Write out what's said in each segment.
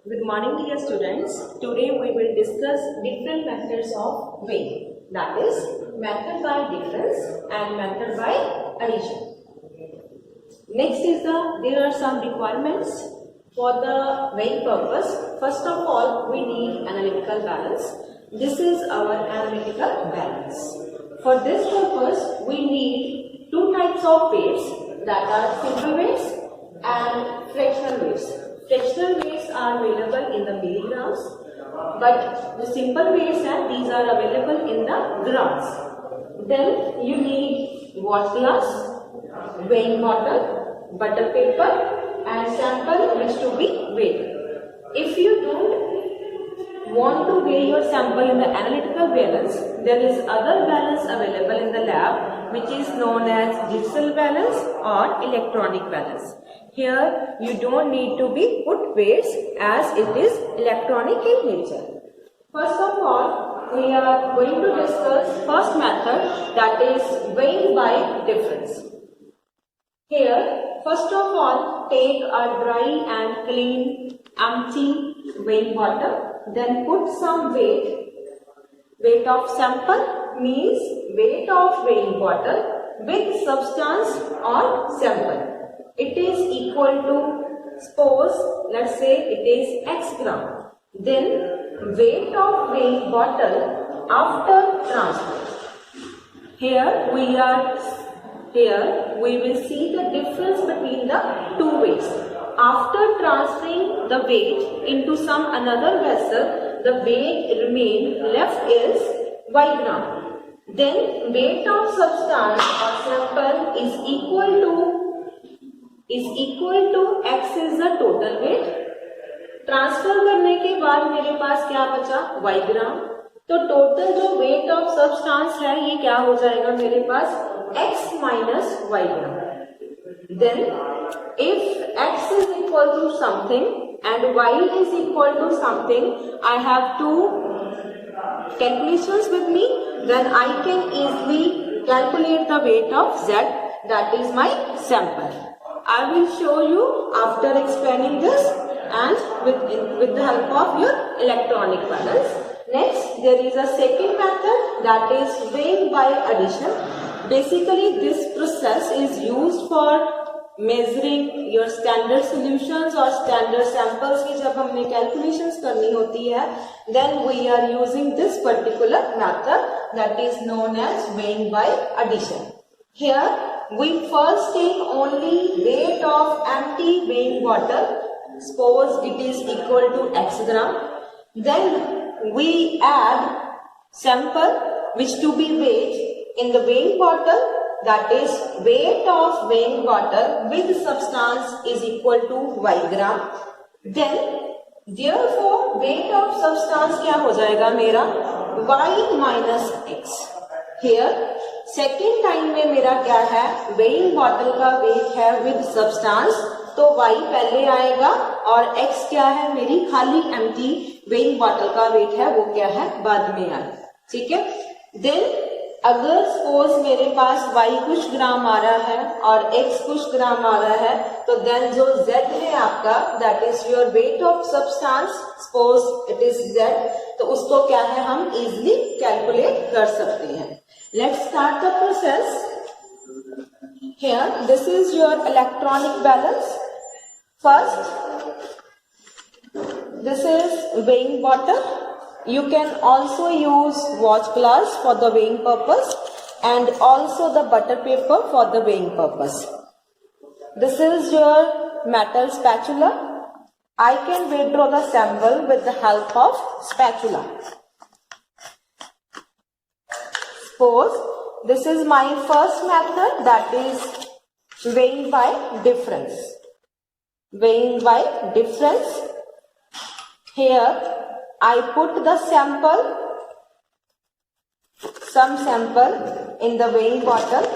Good morning, dear students. Today we will discuss different methods of weighing. That is method by difference and method by addition. Next is there are some requirements for the weighing purpose. First of all, we need analytical balance. This is our analytical balance. For this purpose, we need two types of weights, that are simple weights and fractional weights. Fractional weights are available in the milligrams, but the simple weights these are available in the grams. Then you need watch glass, weighing bottle, butter paper and sample which to be weighed. If you don't want to weigh your sample in the analytical balance, there is other balance available in the lab which is known as digital balance or electronic balance. Here you don't need to be put weights as it is electronic in nature. First of all, we are going to discuss first method, that is weighing by difference. Here, first of all, take a dry and clean empty weighing bottle, then put some weight of sample means weight of weighing bottle with substance or sample. It is equal to, suppose, let's say it is X gram. Then weight of weighing bottle after transfer. Here we will see the difference between the two weights. After transferring the weight into some another vessel, the weight remain left is Y gram. Then weight of substance or sample is equal to X is the total weight. Transfer करने के बाद मेरे पास क्या बचा Y ग्राम. तो total जो weight of substance है ये क्या हो जाएगा मेरे पास X minus Y gram. Then if X is equal to something and Y is equal to something, I have two calculations with me, then I can easily calculate the weight of Z, that is my sample. I will show you after explaining this and with the help of your electronic balance. Next, there is a second method, that is weighing by addition. Basically, this process is used for measuring your standard solutions or standard samples की जब हमने calculations करनी होती है, then we are using this particular method, that is known as weighing by addition. Here, we first take only weight of empty weighing bottle. Suppose it is equal to X gram. Then we add sample which to be weighed in the weighing bottle, that is weight of weighing bottle with substance is equal to Y gram. Then therefore weight of substance क्या हो जाएगा मेरा Y minus X. Here second time में मेरा क्या है, weighing bottle का wait है विद सब्सटेंस, तो Y पहले आएगा और X क्या है मेरी खाली एम्प्टी वेइंग बॉटल का वेट है वो क्या है बाद में आएगा. ठीक है. देन अगर सपोज मेरे पास Y कुछ ग्राम आ रहा है और X कुछ ग्राम आ रहा है, तो देन जो Z है आपका, that is your weight of substance, suppose it is Z, तो उसको क्या है हम इजिली कैलकुलेट कर सकते हैं. Let's start the process. Here, this is your electronic balance. First, this is weighing bottle. You can also use watch glass for the weighing purpose and also the butter paper for the weighing purpose. This is your metal spatula. I can withdraw the sample with the help of spatula. Suppose this is my first method, that is weighing by difference. Weighing by difference. Here I put the sample, some sample in the weighing bottle.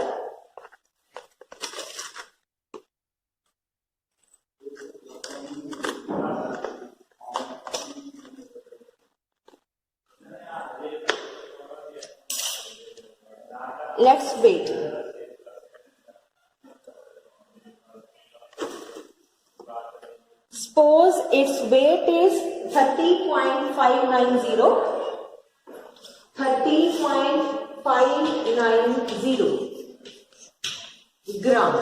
Let's wait. Suppose its weight is 30.590. 30.590 ग्राम.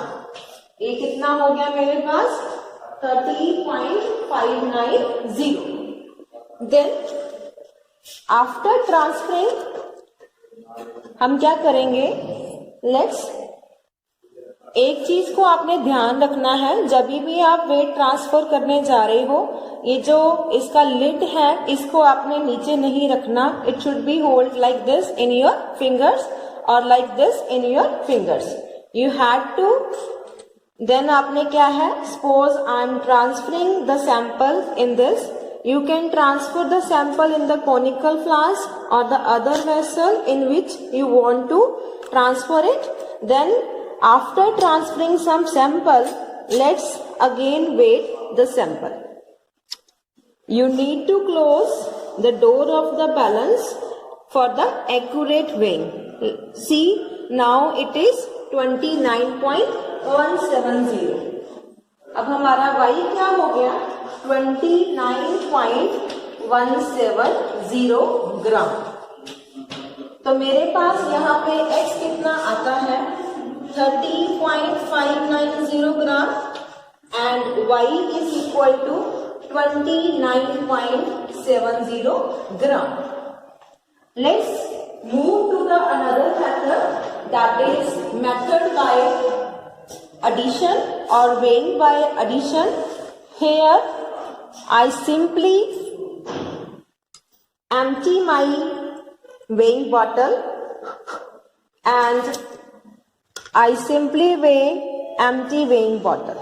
ये कितना हो गया मेरे पास? 30.590. Then after transferring हम क्या करेंगे? Let's, एक चीज को आपने ध्यान रखना है, जब भी आप वेट ट्रांसफर करने जा रहे हो, ये जो इसका लिड है इसको आपने नीचे नहीं रखना. It should be hold like this in your fingers और like this in your fingers. You had to. Then आपने क्या है? Suppose I am transferring the sample in this. You can transfer the sample in the conical flask or the other vessel in which you want to transfer it. Then after transferring some sample, let's again weigh the sample. You need to close the door of the balance for the accurate weighing. See, now it is 29.170. अब हमारा y क्या हो गया? 29.170 ग्राम. तो मेरे पास यहाँ पे x कितना आता है? 30.590 ग्राम and y is equal to 29.70 gram. Let's move to the another method, that is method by addition or weighing by addition. Here I simply empty my weighing bottle and I simply weigh empty weighing bottle.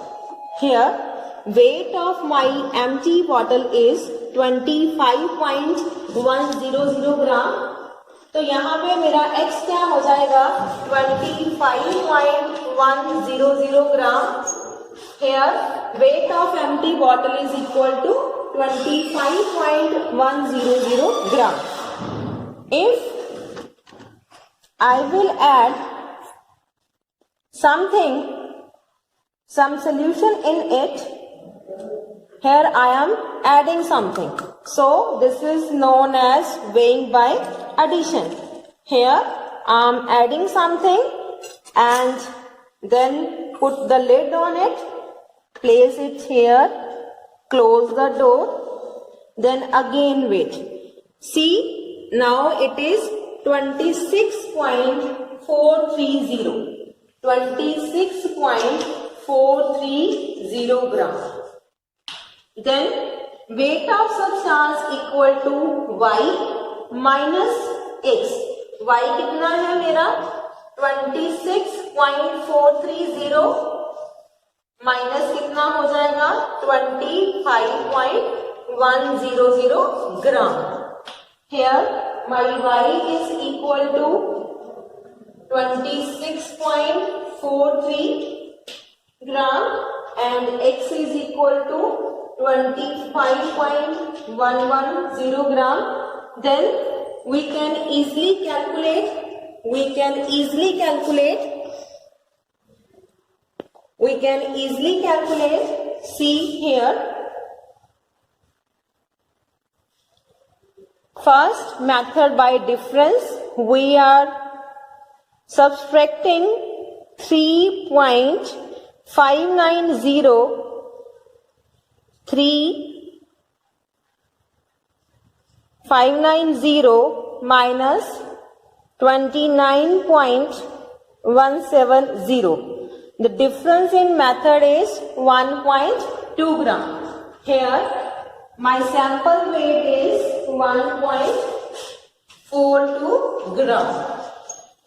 Here weight of my empty bottle is 25.100 gram. तो यहाँ पे मेरा x क्या हो जाएगा? 25.100 gram. Here weight of empty bottle is equal to 25.100 gram. If I will add something, some solution in it, here I am adding something. So this is known as weighing by addition. Here I am adding something and then put the lid on it, place it here, close the door, then again wait. See, now it is 26.430. 26.430 gram. Then weight of substance equal to y minus x. y कितना है मेरा? 26.430 minus कितना हो जाएगा? 25.100 ग्राम. Here my y is equal to 26.43 gram and x is equal to 25.110 gram. Then we can easily calculate. We can easily calculate. See here. First method by difference. We are subtracting 3.590 minus 29.170. The difference in method is 1.2 gram. Here my sample weight is 1.42 gram.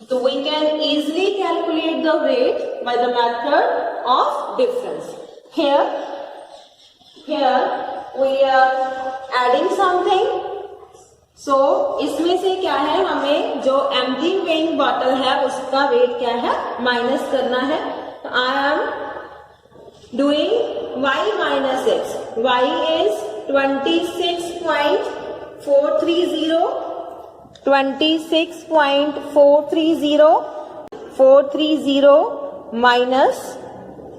So we can easily calculate the weight by the method of difference. Here we are adding something. So इसमें से क्या है? हमें जो empty weighing bottle है उसका weight क्या है? माइनस करना है. तो I am doing y minus x. y is 26.430 minus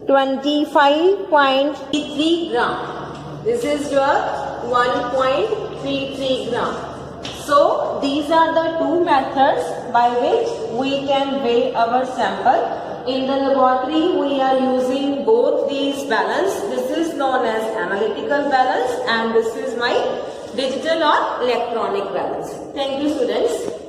25.3 gram. This is your 1.33 gram. So these are the two methods by which we can weigh our sample. In the laboratory, we are using both these balance. This is known as analytical balance and this is my digital or electronic balance. Thank you, students.